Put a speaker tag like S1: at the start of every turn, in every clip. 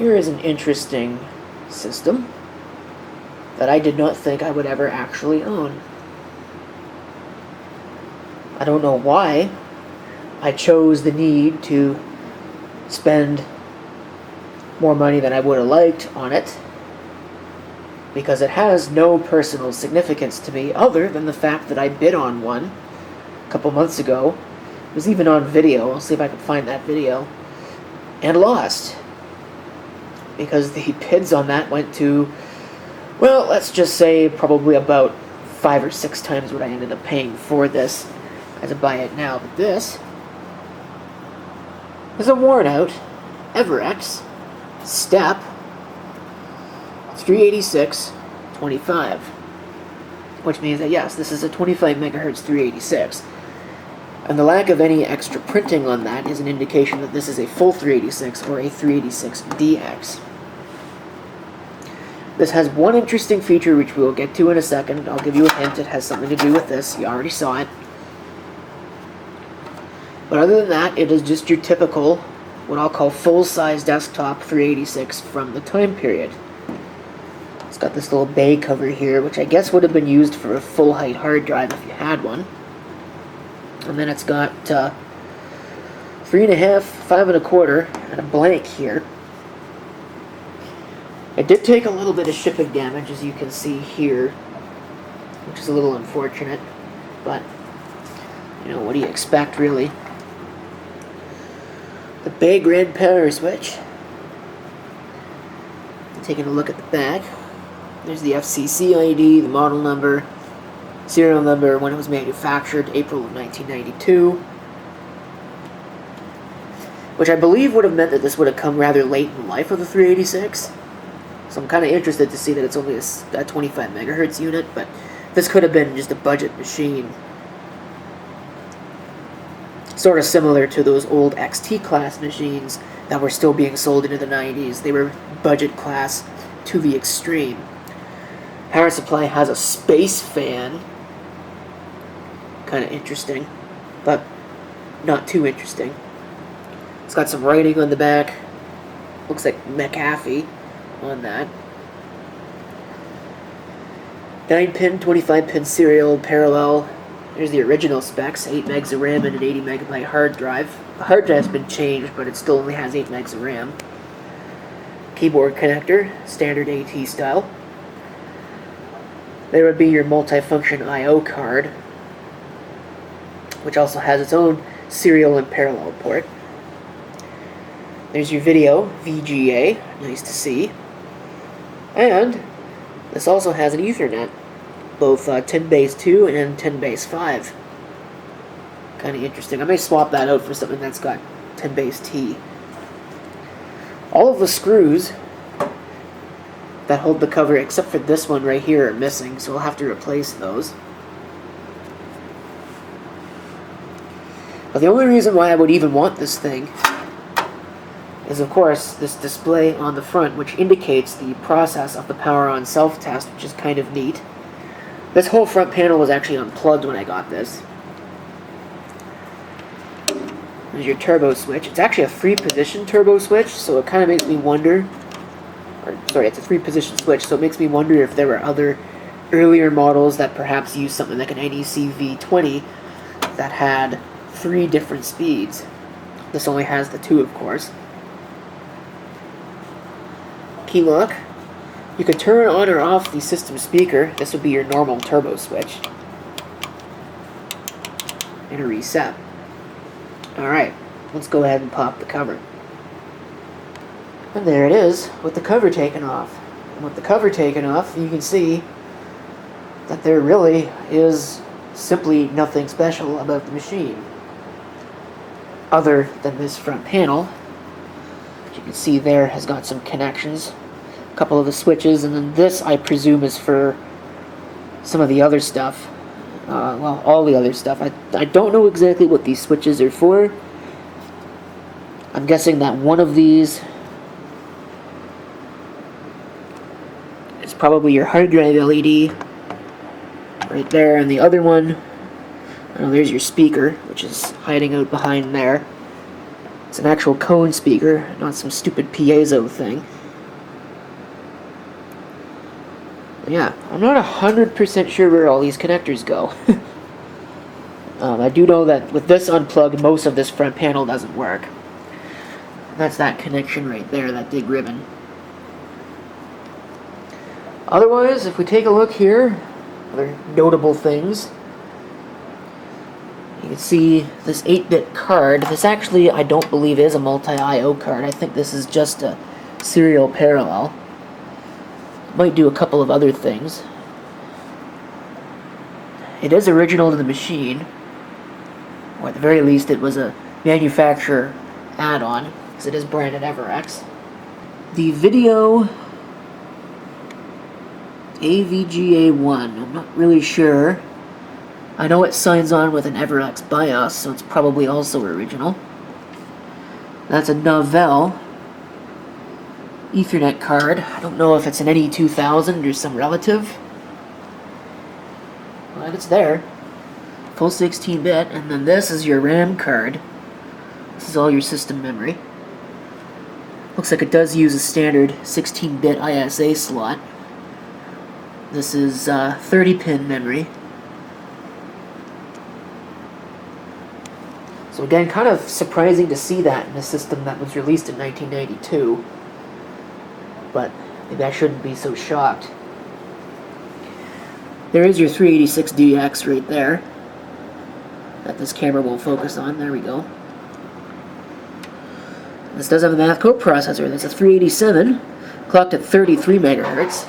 S1: Here is an interesting system that I did not think I would ever actually own. I don't know why I chose the need to spend more money than I would have liked on it, because it has no personal significance to me other than the fact that I bid on one a couple months ago. It was even on video. I'll see if I can find that video. And lost. Because the bids on that went to, well, let's just say probably about 5 or 6 times what I ended up paying for this as I buy it now. But this is a worn out Everex STEP 386-25, which means that yes, this is a 25 megahertz 386, and the lack of any extra printing on that is an indication that this is a full 386 or a 386DX. This has one interesting feature which we will get to in a second. I'll give you a hint. It has something to do with this. You already saw it. But other than that, it is just your typical, what I'll call full-size desktop 386 from the time period. It's got this little bay cover here, which I guess would have been used for a full-height hard drive if you had one. And then it's got 3.5, 5 1/4, and a blank here. It did take a little bit of shipping damage, as you can see here, which is a little unfortunate, but, you know, what do you expect, really? The Bay Grand power switch. Taking a look at the back. There's the FCC ID, the model number, serial number, when it was manufactured, April of 1992. Which I believe would have meant that this would have come rather late in life of the 386. So I'm kind of interested to see that it's only a 25 megahertz unit, but this could have been just a budget machine. Sort of similar to those old XT class machines that were still being sold into the 90s. They were budget class to the extreme. Power supply has a space fan. Kind of interesting, but not too interesting. It's got some writing on the back. Looks like McAfee on that. 9-pin, 25-pin serial parallel. There's the original specs, 8 megs of RAM and an 80 megabyte hard drive. The hard drive's been changed, but it still only has 8 megs of RAM. Keyboard connector, standard AT style. There would be your multifunction I/O card, which also has its own serial and parallel port. There's your video, VGA, nice to see. And this also has an Ethernet, both 10 base 2 and 10 base 5. Kind of interesting. I may swap that out for something that's got 10 base T. All of the screws that hold the cover, except for this one right here, are missing, so we'll have to replace those. But the only reason why I would even want this thing is, of course, this display on the front, which indicates the process of the power on self-test, which is kind of neat. This whole front panel was actually unplugged when I got this. There's your turbo switch. It's actually a 3-position turbo switch, so it kind of makes me wonder, sorry, it's a 3-position switch, so it makes me wonder if there were other earlier models that perhaps used something like an NEC V20 that had 3 different speeds. This only has the 2, of course. Key lock. You can turn on or off the system speaker. This would be your normal turbo switch. And a reset. Alright, let's go ahead and pop the cover. And there it is, with the cover taken off. And with the cover taken off, you can see that there really is simply nothing special about the machine, other than this front panel, which you can see there has got some connections, a couple of the switches, and then this I presume is for some of the other stuff. Well, all the other stuff. I don't know exactly what these switches are for. I'm guessing that one of these is probably your hard drive LED right there, and the other one, oh, there's your speaker, which is hiding out behind there. It's an actual cone speaker, not some stupid piezo thing. Yeah, I'm not 100% sure where all these connectors go. I do know that with this unplugged, most of this front panel doesn't work. That's that connection right there, that big ribbon. Otherwise, if we take a look here, other notable things. You can see this 8-bit card. This actually, I don't believe, is a multi-IO card. I think this is just a serial parallel. Might do a couple of other things. It is original to the machine, or at the very least it was a manufacturer add-on, because it is branded Everex. The video AVGA1, I'm not really sure. I know it signs on with an Everex BIOS, so it's probably also original. That's a Novell Ethernet card. I don't know if it's an NE2000 or some relative. But it's there. Full 16-bit, and then this is your RAM card. This is all your system memory. Looks like it does use a standard 16-bit ISA slot. This is 30-pin memory. So again, kind of surprising to see that in a system that was released in 1992. But maybe I shouldn't be so shocked. There is your 386DX right there, that this camera won't focus on. There we go. This does have a math core processor. That's a 387, clocked at 33 megahertz.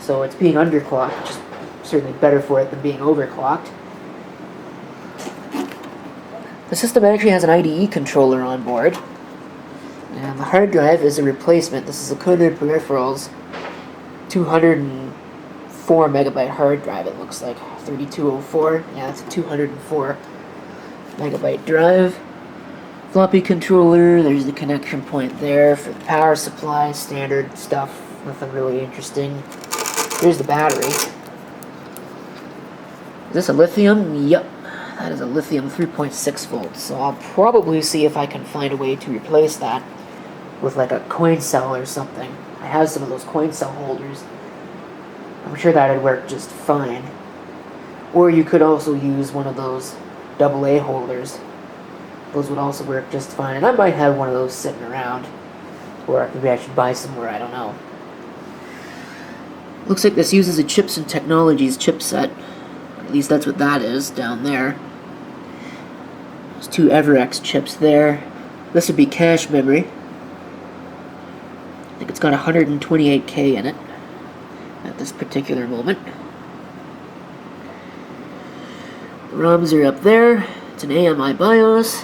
S1: So it's being underclocked, which is certainly better for it than being overclocked. The system actually has an IDE controller on board. And the hard drive is a replacement. This is a Kunde Peripherals 204 megabyte hard drive, it looks like. 3204. Yeah, it's a 204 megabyte drive. Floppy controller. There's the connection point there for the power supply. Standard stuff. Nothing really interesting. Here's the battery. Is this a lithium? Yep. That is a lithium 3.6 volts. So I'll probably see if I can find a way to replace that with like a coin cell or something. I have some of those coin cell holders. I'm sure that'd work just fine. Or you could also use one of those AA holders. Those would also work just fine. And I might have one of those sitting around. Or maybe I should buy somewhere, I don't know. Looks like this uses a Chips and Technologies chipset. At least that's what that is down there. There's two Everex chips there. This would be cache memory. I think it's got 128K in it at this particular moment. The ROMs are up there. It's an AMI BIOS.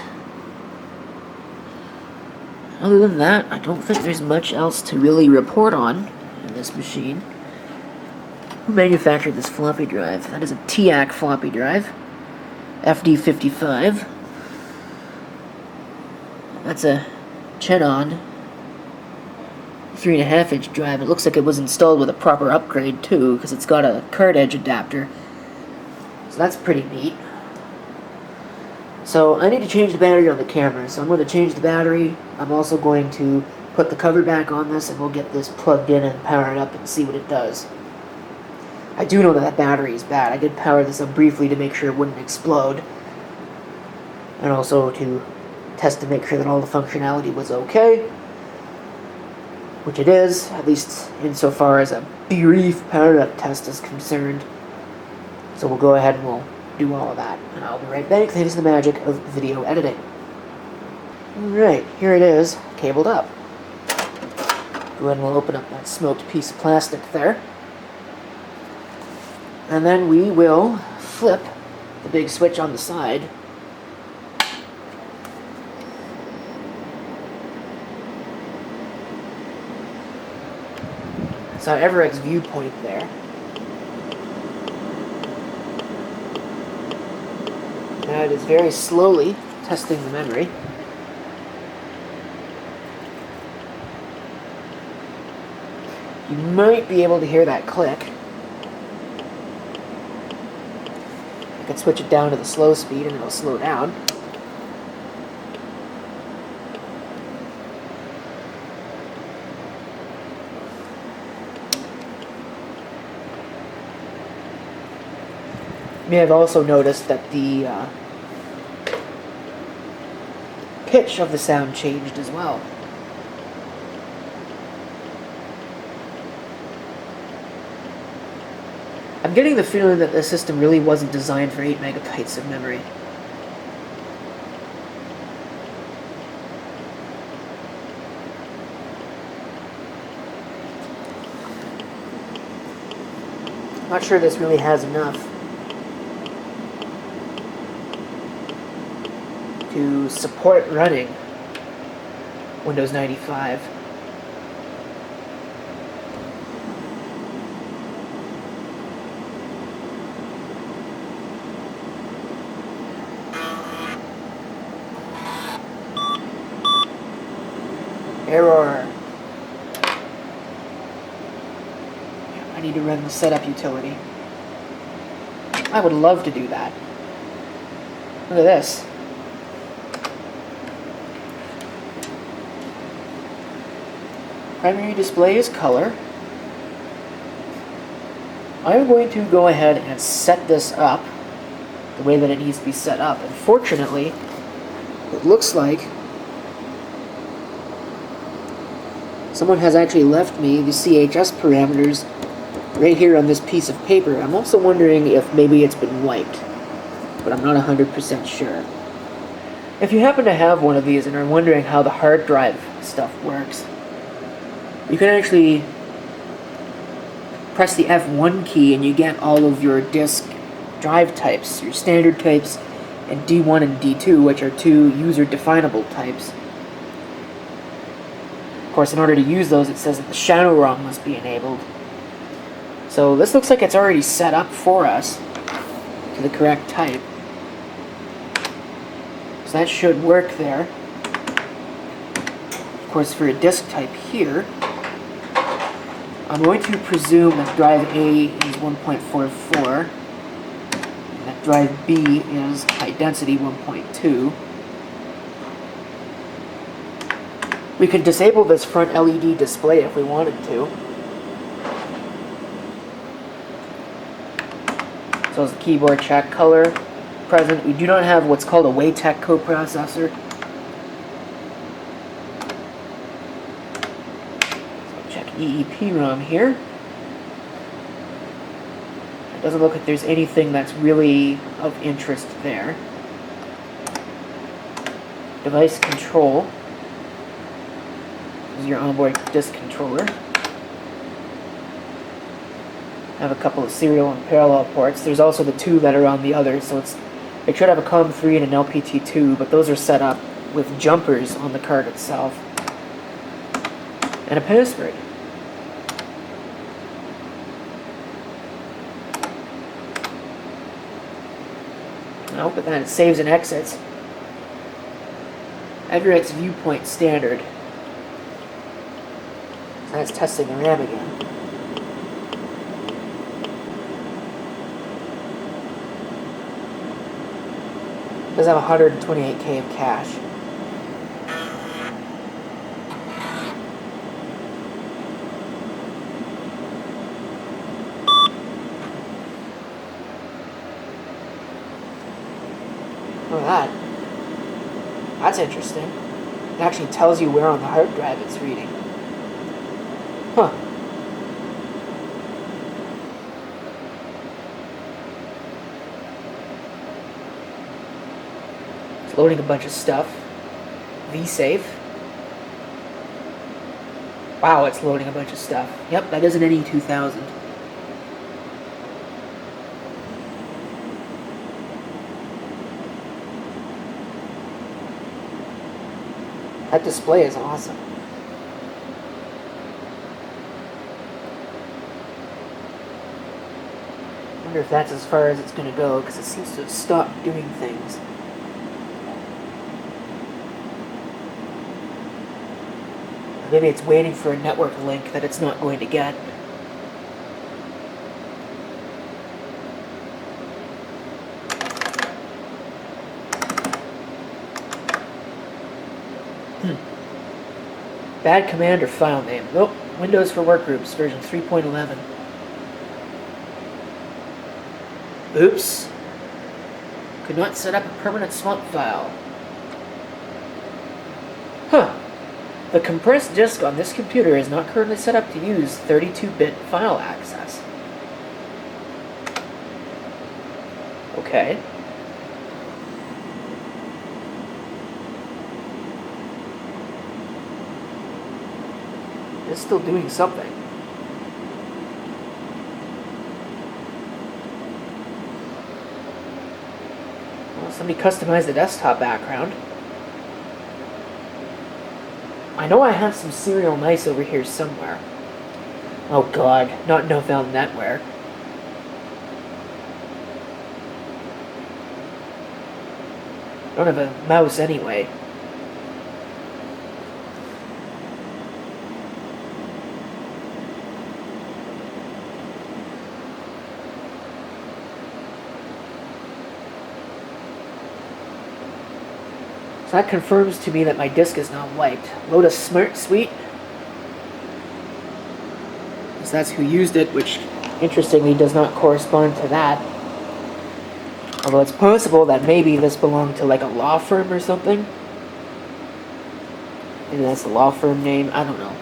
S1: Other than that, I don't think there's much else to really report on in this machine. Who manufactured this floppy drive? That is a TIAC floppy drive. FD55. That's a Chenon 3.5-inch drive. It looks like it was installed with a proper upgrade too, because it's got a card edge adapter. So that's pretty neat. So I need to change the battery on the camera, so I'm going to change the battery. I'm also going to put the cover back on this, and we'll get this plugged in and power it up and see what it does. I do know that that battery is bad. I did power this up briefly to make sure it wouldn't explode, and also to test to make sure that all the functionality was okay, which it is, at least insofar as a brief power-up test is concerned. So we'll go ahead and we'll do all of that, and I'll be right back thanks to the magic of video editing. Alright, here it is, cabled up. Go ahead and we'll open up that smoked piece of plastic there. And then we will flip the big switch on the side. It's our Everex viewpoint there. Now it is very slowly testing the memory. You might be able to hear that click. I could switch it down to the slow speed and it'll slow down. You may have also noticed that the pitch of the sound changed as well. I'm getting the feeling that this system really wasn't designed for 8 megabytes of memory. I'm not sure this really has enough to support running Windows 95. Error. I need to run the setup utility. I would love to do that. Look at this. Primary display is color. I'm going to go ahead and set this up the way that it needs to be set up. Unfortunately, it looks like someone has actually left me the CHS parameters right here on this piece of paper. I'm also wondering if maybe it's been wiped, but I'm not 100% sure. If you happen to have one of these and are wondering how the hard drive stuff works, you can actually press the F1 key and you get all of your disk drive types, your standard types, and D1 and D2, which are two user-definable types. Of course, in order to use those, it says that the shadow ROM must be enabled. So this looks like it's already set up for us to the correct type. So that should work there. Of course, for a disk type here, I'm going to presume that drive A is 1.44, and that drive B is high density 1.2. We could disable this front LED display if we wanted to. So is the keyboard check color present. We do not have what's called a WATEC coprocessor. So check EEPROM here. It doesn't look like there's anything that's really of interest there. Device control. This is your onboard disk controller. Have a couple of serial and parallel ports. There's also the two that are on the other, so it should have a COM3 and an LPT2, but those are set up with jumpers on the card itself. And a password. No, but then it saves and exits. Everex viewpoint standard. So that's testing the RAM again. Does have 128K of cache. Look at that. That's interesting. It actually tells you where on the hard drive it's reading. Huh. Loading a bunch of stuff. vSafe. Wow, it's loading a bunch of stuff. Yep, that is an NE2000. That display is awesome. I wonder if that's as far as it's going to go, because it seems to have stopped doing things. Maybe it's waiting for a network link that it's not going to get. Bad command or file name. Nope. Windows for Workgroups, version 3.11. Oops. Could not set up a permanent swap file. Huh. The compressed disk on this computer is not currently set up to use 32-bit file access. Okay. It's still doing something. Well, somebody customized the desktop background. I know I have some serial nice over here somewhere. Oh god, not Novell NetWare. I don't have a mouse anyway. So that confirms to me that my disk is not wiped. Lotus Smart Suite. Because that's who used it, which interestingly does not correspond to that. Although it's possible that maybe this belonged to like a law firm or something. Maybe that's the law firm name, I don't know.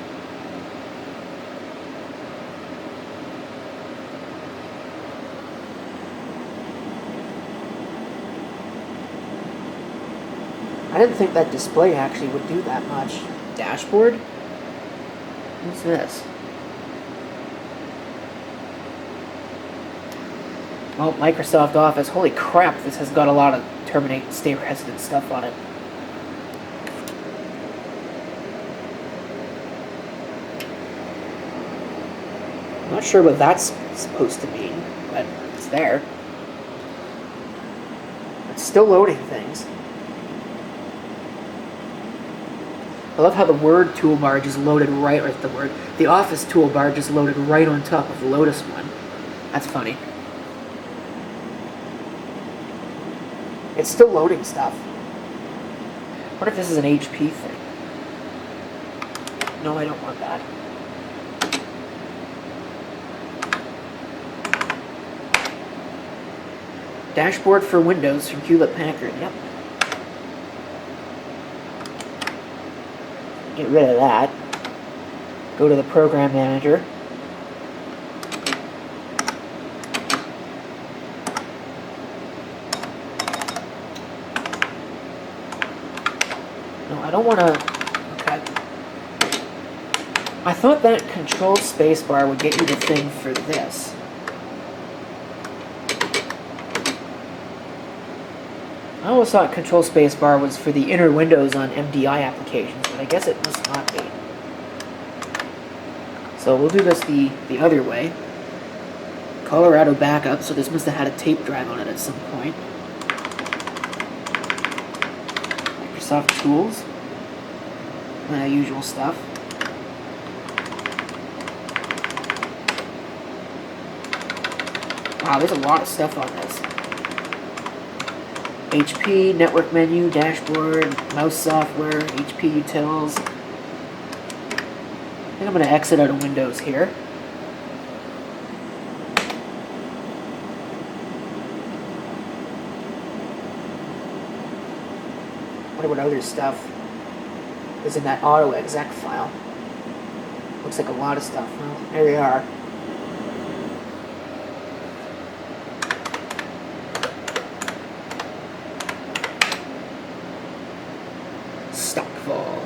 S1: I didn't think that display actually would do that much. Dashboard? What's this? Oh, Microsoft Office. Holy crap, this has got a lot of terminate and stay resident stuff on it. I'm not sure what that's supposed to mean, but it's there. It's still loading things. I love how the Word toolbar just loaded right, or the Office toolbar just loaded right on top of the Lotus one. That's funny. It's still loading stuff. I wonder if this is an HP thing. No, I don't want that. Dashboard for Windows from Hewlett-Packard. Yep. Get rid of that. Go to the Program Manager. No, I don't want to... Okay. I thought that Control Spacebar would get you the thing for this. I always thought Control Spacebar was for the inner windows on MDI applications, but I guess it must not be. So we'll do this the other way. Colorado backup, so this must have had a tape drive on it at some point. Microsoft Tools. Usual stuff. Wow, there's a lot of stuff on this. HP, network menu, dashboard, mouse software, HP utils. I think I'm going to exit out of Windows here. I wonder what other stuff is in that auto exec file. Looks like a lot of stuff. Well, there they are. Stockfall.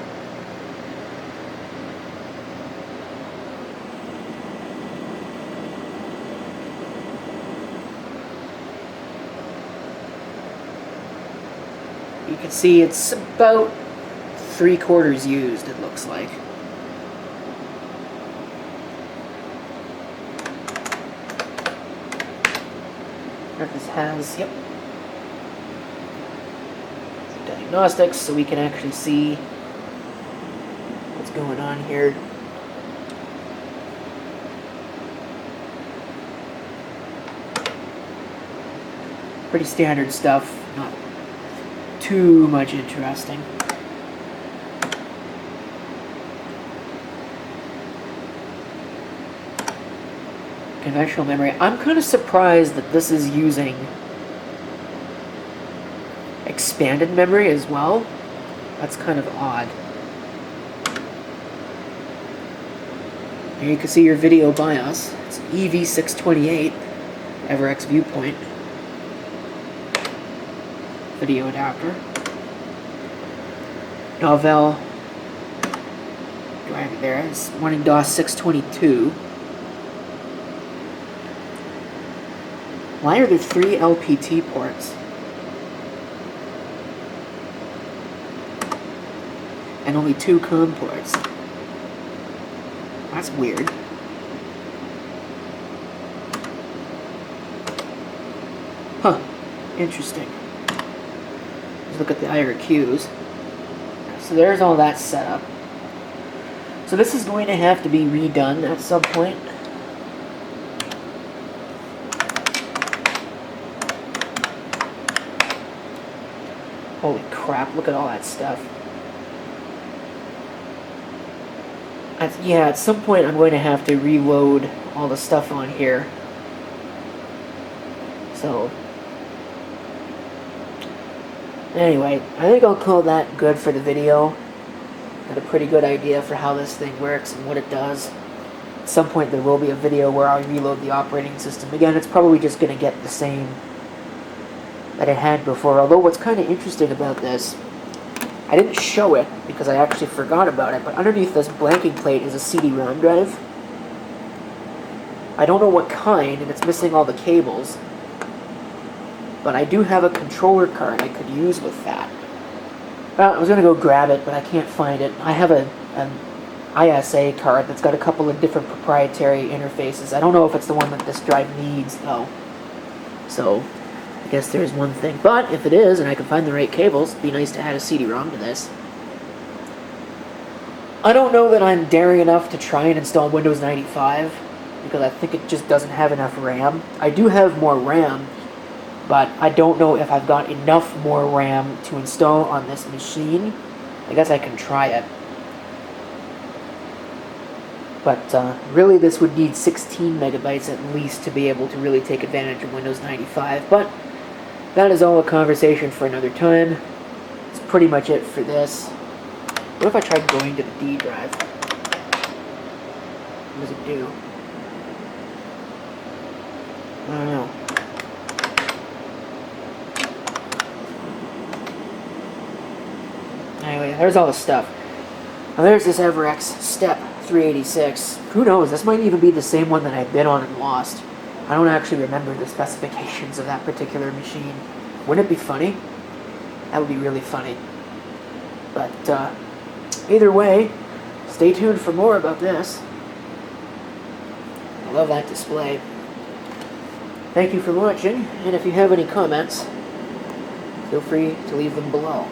S1: You can see it's about 3/4 used, it looks like. What this has, yep. Diagnostics, so we can actually see what's going on here. Pretty standard stuff, not too much interesting. Conventional memory. I'm kind of surprised that this is using expanded memory as well. That's kind of odd. Here you can see your video BIOS. It's EV628 Everex viewpoint video adapter. Novell driver there is running DOS 622. Why are there 3 LPT ports? And only 2 COM ports? That's weird. Huh. Interesting. Let's look at the IRQs. So there's all that set up. So this is going to have to be redone at some point. Holy crap, look at all that stuff. Yeah, at some point I'm going to have to reload all the stuff on here. So, anyway, I think I'll call that good for the video. Got a pretty good idea for how this thing works and what it does. At some point there will be a video where I'll reload the operating system. Again, it's probably just going to get the same that it had before. Although what's kind of interesting about this, I didn't show it because I actually forgot about it, but underneath this blanking plate is a CD-ROM drive. I don't know what kind, and it's missing all the cables. But I do have a controller card I could use with that. Well, I was going to go grab it, but I can't find it. I have an ISA card that's got a couple of different proprietary interfaces. I don't know if it's the one that this drive needs, though. So, I guess there's one thing. But if it is, and I can find the right cables, it'd be nice to add a CD-ROM to this. I don't know that I'm daring enough to try and install Windows 95, because I think it just doesn't have enough RAM. I do have more RAM, but I don't know if I've got enough more RAM to install on this machine. I guess I can try it. But really this would need 16 megabytes at least to be able to really take advantage of Windows 95. But that is all a conversation for another time. That's pretty much it for this. What if I tried going to the D drive? What does it do? I don't know. Anyway, there's all the stuff. Now there's this Everex STEP 386. Who knows, this might even be the same one that I bid on and lost. I don't actually remember the specifications of that particular machine. Wouldn't it be funny? That would be really funny. But either way, stay tuned for more about this. I love that display. Thank you for watching, and if you have any comments, feel free to leave them below.